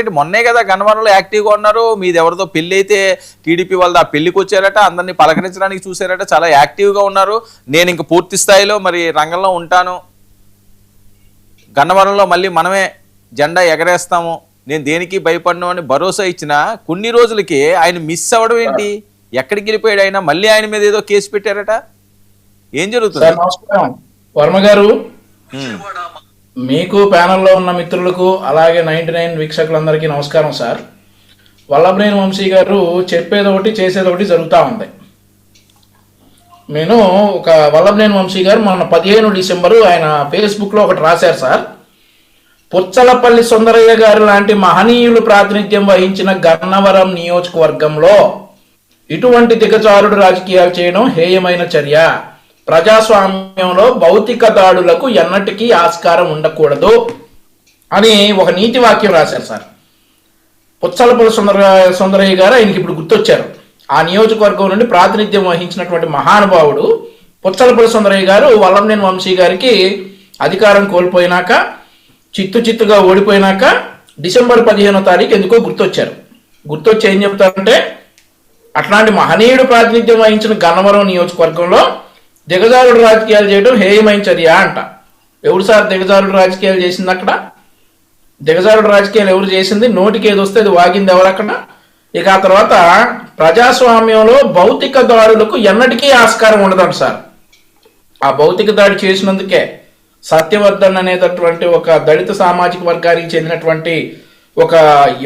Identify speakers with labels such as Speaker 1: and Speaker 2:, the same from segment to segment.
Speaker 1: పెట్టి మొన్నే కదా గన్నవరంలో యాక్టివ్గా ఉన్నారు. మీది ఎవరితో పెళ్లి అయితే టీడీపీ వాళ్ళది ఆ పెళ్లికి వచ్చారట, అందరినీ పలకరించడానికి చూసారట, చాలా యాక్టివ్గా ఉన్నారు. నేను ఇంక పూర్తి స్థాయిలో మరి రంగంలో ఉంటాను, గన్నవరంలో మళ్ళీ మనమే జెండా ఎగరేస్తాము, నేను దేనికి భయపడను అని భరోసా ఇచ్చిన కొన్ని రోజులకి ఆయన మిస్ అవ్వడం ఏంటి? ఎక్కడికి వెళ్ళిపోయాడు ఆయన? మళ్ళీ ఆయన మీద ఏదో కేసు పెట్టారట, ఏం జరుగుతుంది?
Speaker 2: నమస్కారం వర్మ గారు, మీకు ప్యానల్లో ఉన్న మిత్రులకు అలాగే 99 వీక్షకులందరికీ నమస్కారం సార్. వల్లభనేని వంశీ గారు చెప్పేది ఒకటి చేసేది ఒకటి జరుగుతూ ఉంది. నేను ఒక వల్లభనేని వంశీ గారు మొన్న 15 డిసెంబరు ఆయన ఫేస్బుక్లో ఒకటి రాశారు సార్. పుచ్చలపల్లి సుందరయ్య గారు లాంటి మహనీయులు ప్రాతినిధ్యం వహించిన గన్నవరం నియోజకవర్గంలో ఇటువంటి దిగజారుడు రాజకీయాలు చేయడం హేయమైన చర్య. ప్రజాస్వామ్యంలో భౌతిక దాడులకు ఎన్నటికీ ఆస్కారం ఉండకూడదు అని ఒక నీతి వాక్యం రాశారు సార్. పుచ్చలపల్లి సుందరయ్య గారు ఆయనకి ఇప్పుడు గుర్తొచ్చారు. ఆ నియోజకవర్గం నుండి ప్రాతినిధ్యం వహించినటువంటి మహానుభావుడు పుచ్చలపల్లి సుందరయ్య గారు వల్లభనేని వంశీ గారికి అధికారం కోల్పోయినాక, చిత్తుగా ఓడిపోయినాక డిసెంబర్ 15వ తారీఖు ఎందుకో గుర్తొచ్చారు. గుర్తొచ్చి ఏం చెప్తారంటే, అట్లాంటి మహనీయుడు ప్రాతినిధ్యం వహించిన గన్నవరం నియోజకవర్గంలో దిగజారుడు రాజకీయాలు చేయడం హేయమైన చర్య అంట. ఎవరు సార్ దిగజారుడు రాజకీయాలు చేసింది అక్కడ? దిగజారుడు రాజకీయాలు ఎవరు చేసింది? నోటికి ఏది వస్తే అది వాగింది ఎవరు అక్కడ? ఇక ఆ తర్వాత ప్రజాస్వామ్యంలో భౌతిక దాడులకు ఎన్నటికీ ఆస్కారం ఉండదంట సార్. ఆ భౌతిక దాడి చేసినందుకే సత్యవర్ధన్ అనేటటువంటి ఒక దళిత సామాజిక వర్గానికి చెందినటువంటి ఒక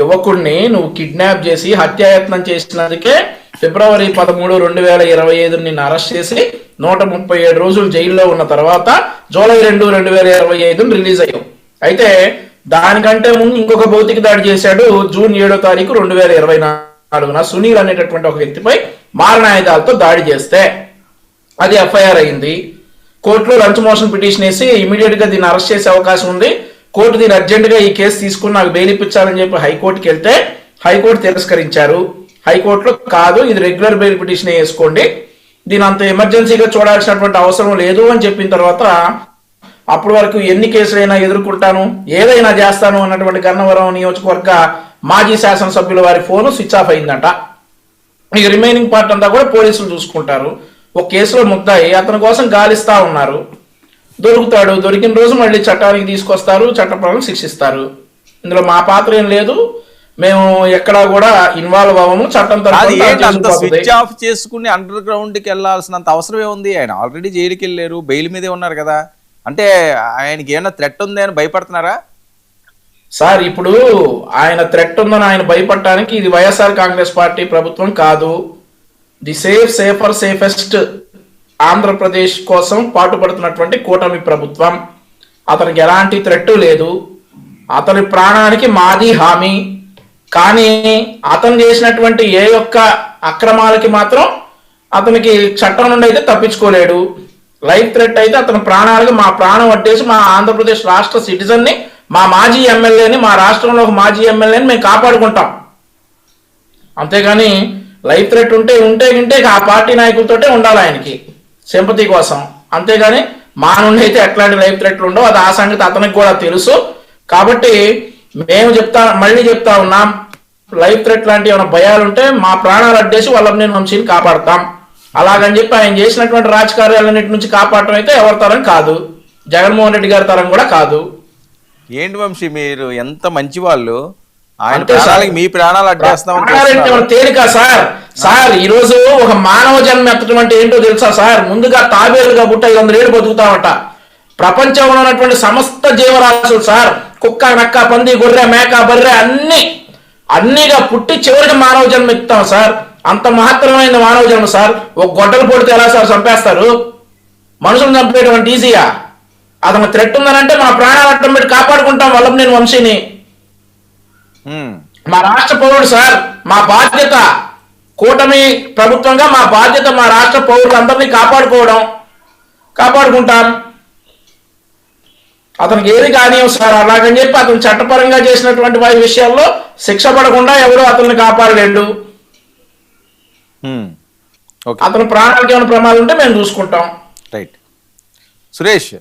Speaker 2: యువకుడిని నువ్వు కిడ్నాప్ చేసి హత్యాయత్నం చేసినందుకే ఫిబ్రవరి 13, 2025 నిన్ను అరెస్ట్ చేసి 137 రోజులు జైల్లో ఉన్న తర్వాత జూలై 2, 2025 రిలీజ్ అయ్యావు. అయితే దానికంటే ముందు ఇంకొక భౌతిక దాడి చేశాడు జూన్ 7వ తారీఖు 2024 సునీల్ అనేటటువంటి ఒక వ్యక్తిపై మారణాయుధాలతో దాడి చేస్తే అది ఎఫ్ఐఆర్ అయింది. కోర్టులో లంచ్ మోషన్ పిటిషన్ వేసి ఇమీడియట్ గా దీన్ని అరెస్ట్ చేసే అవకాశం ఉంది, కోర్టు దీన్ని అర్జెంట్ గా ఈ కేసు తీసుకుని నాకు బెయిల్ ఇప్పించాలని చెప్పి హైకోర్టుకి వెళ్తే హైకోర్టు తిరస్కరించారు. హైకోర్టులో కాదు, ఇది రెగ్యులర్ బెయిల్ పిటిషన్ వేసుకోండి, దీని అంత ఎమర్జెన్సీగా చూడాల్సినటువంటి అవసరం లేదు అని చెప్పిన తర్వాత అప్పటి వరకు ఎన్ని కేసులైనా ఎదుర్కొంటాను, ఏదైనా చేస్తాను అన్నటువంటి గన్నవరం నియోజకవర్గ మాజీ శాసనసభ్యుల వారి ఫోను స్విచ్ ఆఫ్ అయిందంట. ఇక రిమైనింగ్ పార్ట్ అంతా కూడా పోలీసులు చూసుకుంటారు. ఒక కేసులో ముద్దాయి అతని కోసం గాలిస్తా ఉన్నారు, దొరుకుతాడు, దొరికిన రోజు మళ్ళీ చట్టానికి తీసుకొస్తారు, చట్టప్రకారం శిక్షిస్తారు. ఇందులో మా పాత్ర ఏం లేదు, మేము ఎక్కడా కూడా ఇన్వాల్వ్ అవ్వము. చట్టం
Speaker 1: స్విచ్ ఆఫ్ చేసుకుని అండర్ గ్రౌండ్ కి వెళ్లాల్సినంత అవసరం ఏముంది? ఆయన ఆల్రెడీ జైలుకి వెళ్ళారు, బెయిల్ మీదే ఉన్నారు కదా. అంటే ఆయనకి ఏమైనా థ్రెట్ ఉంది అని భయపడుతున్నారా
Speaker 2: సార్? ఇప్పుడు ఆయన థ్రెట్ ఉందని ఆయన భయపడటానికి ఇది వైఎస్ఆర్ కాంగ్రెస్ పార్టీ ప్రభుత్వం కాదు, ది సేఫెస్ట్ ఆంధ్రప్రదేశ్ కోసం పాటుపడుతున్నటువంటి కూటమి ప్రభుత్వం. అతనికి ఎలాంటి థ్రెట్ లేదు, అతని ప్రాణానికి మాది హామీ. కానీ అతను చేసినటువంటి ఏ యొక్క అక్రమాలకి మాత్రం అతనికి చట్టం నుండి అయితే తప్పించుకోలేడు. లైఫ్ థ్రెట్ అయితే అతని ప్రాణాలకి మా ప్రాణం అడ్డేసి మా ఆంధ్రప్రదేశ్ రాష్ట్ర సిటిజన్ని, మా మాజీ ఎమ్మెల్యేని, మా రాష్ట్రంలో ఒక మాజీ ఎమ్మెల్యేని మేము కాపాడుకుంటాం. అంతేగాని లైఫ్ థ్రెట్ ఉంటే ఆ పార్టీ నాయకులతోటే ఉండాలి ఆయనకి సింపతి కోసం. అంతేగాని మా నుండి అయితే ఎట్లాంటి లైఫ్ థ్రెట్లు ఉండవు, అది ఆ సంగతి అతనికి కూడా తెలుసు. కాబట్టి మేము మళ్ళీ చెప్తా ఉన్నాం, లైఫ్ థ్రెట్ లాంటి ఏమైనా భయాలుంటే మా ప్రాణాలు అడ్డేసి వల్లభనేని వంశీని కాపాడతాం. అలాగని చెప్పి ఆయన చేసినటువంటి రాజకార్యాలన్నిటి నుంచి కాపాడటం అయితే ఎవరి తరం కాదు, జగన్మోహన్ రెడ్డి గారి తరం కూడా కాదు.
Speaker 1: ఏంటి వంశీ మీరు ఎంత మంచి వాళ్ళు, ఆయన ప్రాణాలకి మీ ప్రాణాలు అడ్డేస్తాం
Speaker 2: తేలిక సార్? సార్ ఈ రోజు ఒక మానవ జన్మ ఎత్తడం అంటే ఏంటో తెలుసా సార్? ముందుగా తాబేలుగా పుట్ట 500 ఏళ్ళు బతుకుతామట. ప్రపంచంలో ఉన్నటువంటి సమస్త జీవరాశులు సార్, కుక్క, నక్క, పంది, గొర్రె, మేక, బర్రె అన్నిగా పుట్టి చివరికి మానవ జన్మ ఎత్తుతాం సార్. అంత మహత్తరమైన మానవ జన్మ సార్. ఒక గొడ్డలు పొడితే ఎలా సార్ చంపేస్తారు? మనుషులను చంపేటువంటి ఈజీగా. అతను థ్రెట్ ఉందనంటే మా ప్రాణాలు అట్టం పెట్టి కాపాడుకుంటాం వల్లభనేని వంశీని. మా రాష్ట్ర పౌరుడు సార్, మా బాధ్యత కూటమి ప్రభుత్వంగా మా బాధ్యత మా రాష్ట్ర పౌరులందరినీ కాపాడుకుంటాం. అతనికి ఏది కానివ్వం సార్. అలాగని చెప్పి అతను చట్టపరంగా చేసినటువంటి వారి విషయాల్లో శిక్ష పడకుండా ఎవరు అతన్ని కాపాడలేడు. అతని ప్రాణానికి ఏమైనా ప్రమాదం ఉంటే మేము చూసుకుంటాం.
Speaker 1: రైట్ సురేష్.